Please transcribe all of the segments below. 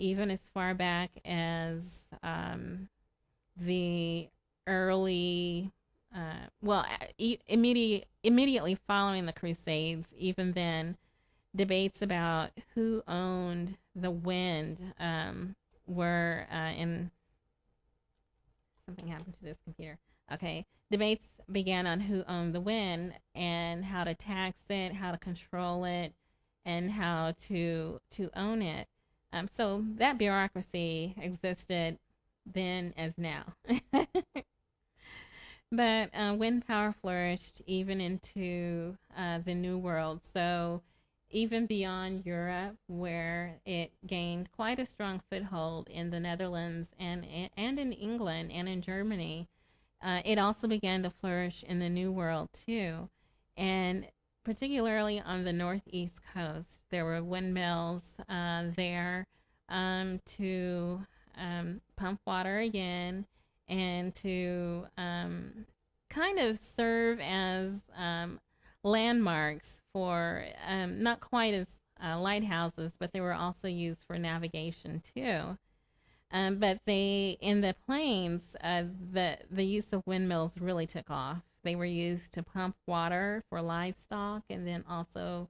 even as far back as the early, well, immediately following the Crusades, even then, debates about who owned the wind were in. Something happened to this computer. Okay, debates began on who owned the wind and how to tax it, how to control it, and how to own it. So that bureaucracy existed then as now. But wind power flourished even into the New World. So even beyond Europe, where it gained quite a strong foothold in the Netherlands and in England and in Germany, it also began to flourish in the New World too. And particularly on the northeast coast, there were windmills there to pump water again and to kind of serve as landmarks for not quite as lighthouses, but they were also used for navigation too. But they, in the plains, the use of windmills really took off. They were used to pump water for livestock and then also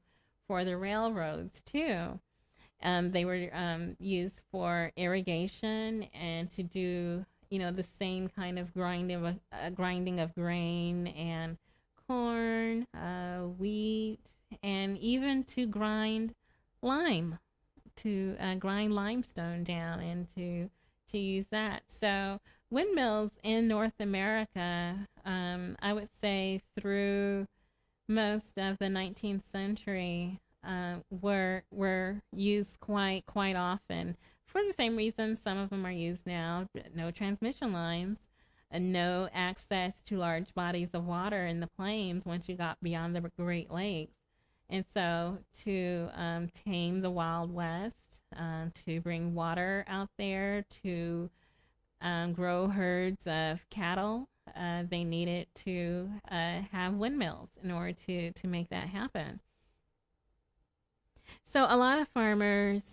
for the railroads too. They were used for irrigation and to do, the same kind of grinding of grain and corn, wheat, and even to grind lime, to grind limestone down and to use that. So windmills in North America, I would say through most of the 19th century, were used quite often for the same reason some of them are used now. No transmission lines, and no access to large bodies of water in the plains once you got beyond the Great Lakes. And so to tame the Wild West, to bring water out there, to grow herds of cattle, they needed to have windmills in order to make that happen. So a lot of farmers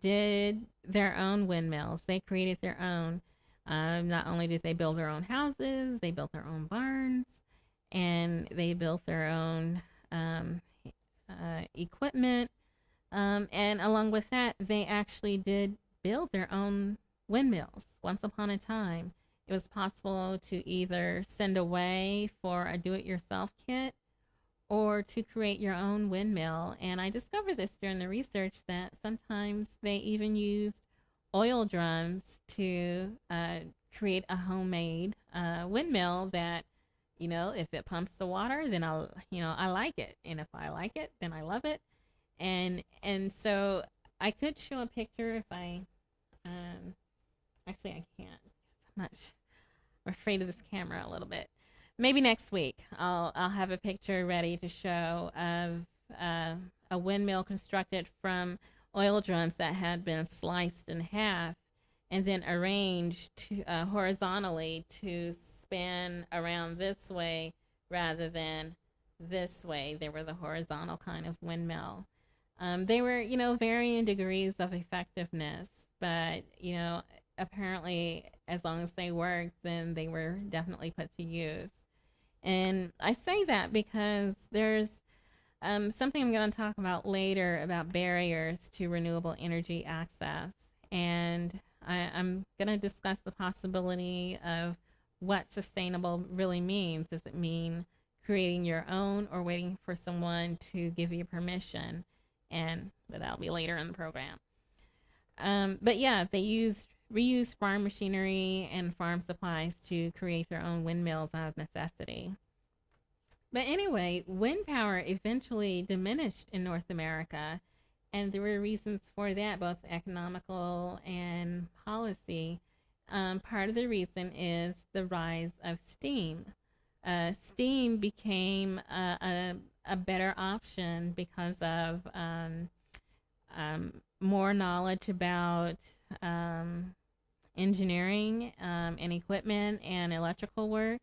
did their own windmills. They created their own. Not only did they build their own houses, they built their own barns, and they built their own equipment. And along with that, they actually did build their own windmills. Once upon a time, it was possible to either send away for a do-it-yourself kit or to create your own windmill. And I discovered this during the research that sometimes they even used oil drums to create a homemade windmill that, if it pumps the water, then I like it. And if I like it, then I love it. And so I could show a picture if I, actually I can't. I'm afraid of this camera a little bit. Maybe next week I'll have a picture ready to show of a windmill constructed from oil drums that had been sliced in half and then arranged horizontally to spin around this way rather than this way. They were the horizontal kind of windmill. They were, varying degrees of effectiveness, but, apparently as long as they worked, then they were definitely put to use. And I say that because there's something I'm going to talk about later about barriers to renewable energy access. And I'm going to discuss the possibility of what sustainable really means. Does it mean creating your own or waiting for someone to give you permission? But that'll be later in the program. But yeah, they reused farm machinery and farm supplies to create their own windmills out of necessity. But anyway, wind power eventually diminished in North America, and there were reasons for that, both economical and policy. Part of the reason is the rise of steam. Steam became a better option because of more knowledge about engineering and equipment and electrical work,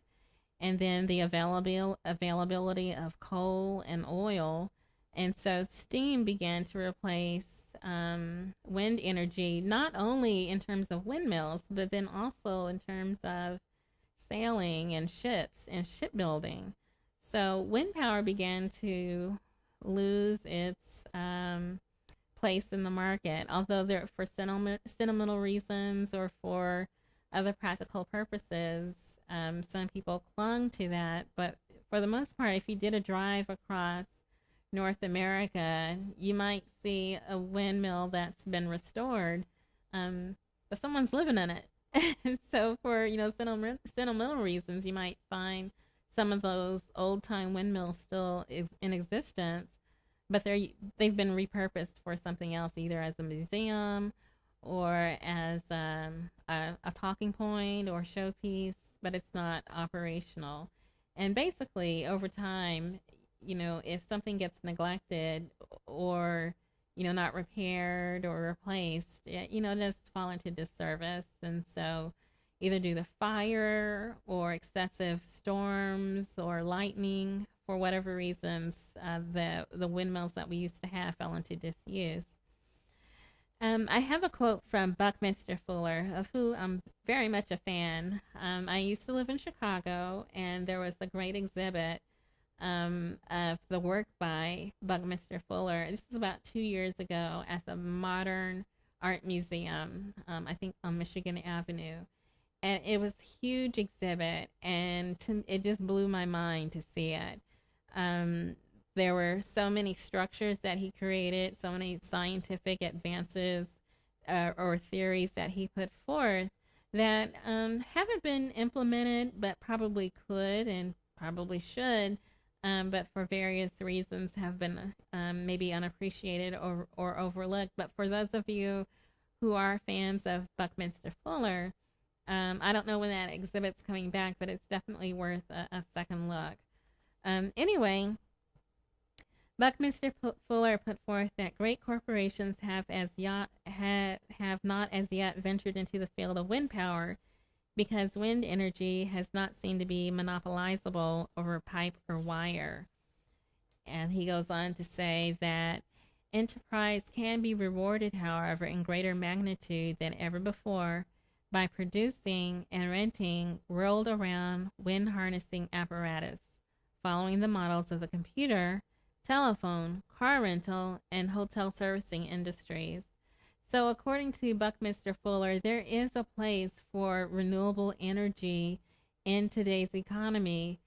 and then the availability of coal and oil. And so steam began to replace wind energy, not only in terms of windmills, but then also in terms of sailing and ships and shipbuilding. So wind power began to lose its place in the market, although there for sentimental reasons or for other practical purposes. Some people clung to that, but for the most part, if you did a drive across North America, you might see a windmill that's been restored, but someone's living in it. So for sentimental reasons, you might find some of those old time windmills still in existence, but they've been repurposed for something else, either as a museum or as a talking point or showpiece, but it's not operational. And basically, over time, if something gets neglected or, not repaired or replaced, it does fall into disservice. And so either due to fire or excessive storms or lightning, for whatever reasons, the windmills that we used to have fell into disuse. I have a quote from Buckminster Fuller, of who I'm very much a fan. I used to live in Chicago, and there was a great exhibit of the work by Buckminster Fuller. This is about 2 years ago at the Modern Art Museum, I think on Michigan Avenue. And it was a huge exhibit, and it just blew my mind to see it. There were so many structures that he created, so many scientific advances or theories that he put forth that haven't been implemented, but probably could and probably should, but for various reasons have been maybe unappreciated or overlooked. But for those of you who are fans of Buckminster Fuller, I don't know when that exhibit's coming back, but it's definitely worth a second look. Anyway, Buckminster Fuller put forth that great corporations have not as yet ventured into the field of wind power because wind energy has not seemed to be monopolizable over pipe or wire. And he goes on to say that enterprise can be rewarded, however, in greater magnitude than ever before by producing and renting world-around wind harnessing apparatus, following the models of the computer, telephone, car rental, and hotel servicing industries. So according to Buckminster Fuller, there is a place for renewable energy in today's economy.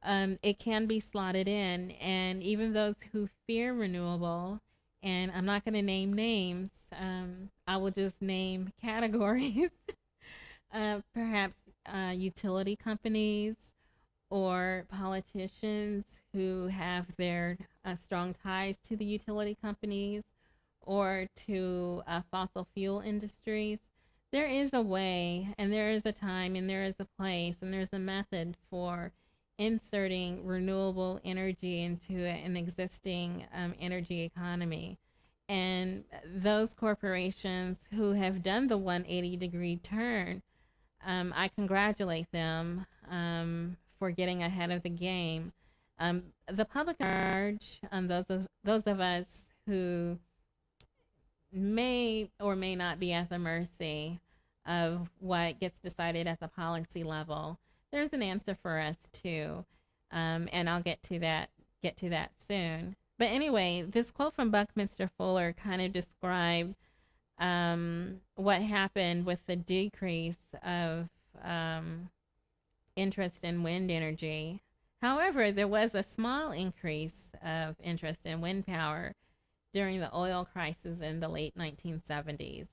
It can be slotted in, and even those who fear renewable, and I'm not going to name names, I will just name categories, perhaps utility companies or politicians who have their strong ties to the utility companies or to fossil fuel industries. There is a way, and there is a time, and there is a place, and there's a method for inserting renewable energy into an existing energy economy. And those corporations who have done the 180-degree turn, I congratulate them for getting ahead of the game. The public at large, those of us who may or may not be at the mercy of what gets decided at the policy level, there's an answer for us too, and I'll get to that soon. But anyway, this quote from Buckminster Fuller kind of described what happened with the decrease of interest in wind energy. However, there was a small increase of interest in wind power during the oil crisis in the late 1970s.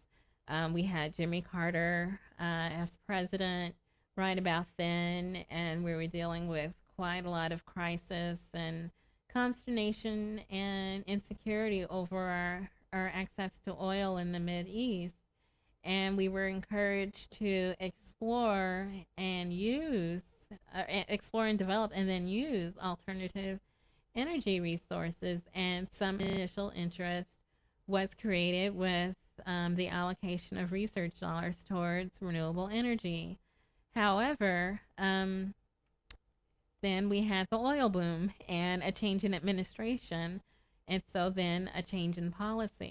We had Jimmy Carter as president right about then, and we were dealing with quite a lot of crisis and consternation and insecurity over our access to oil in the Mideast. And we were encouraged to explore and develop and then use alternative energy resources. And some initial interest was created with the allocation of research dollars towards renewable energy. However, then we had the oil boom and a change in administration, and so then a change in policy.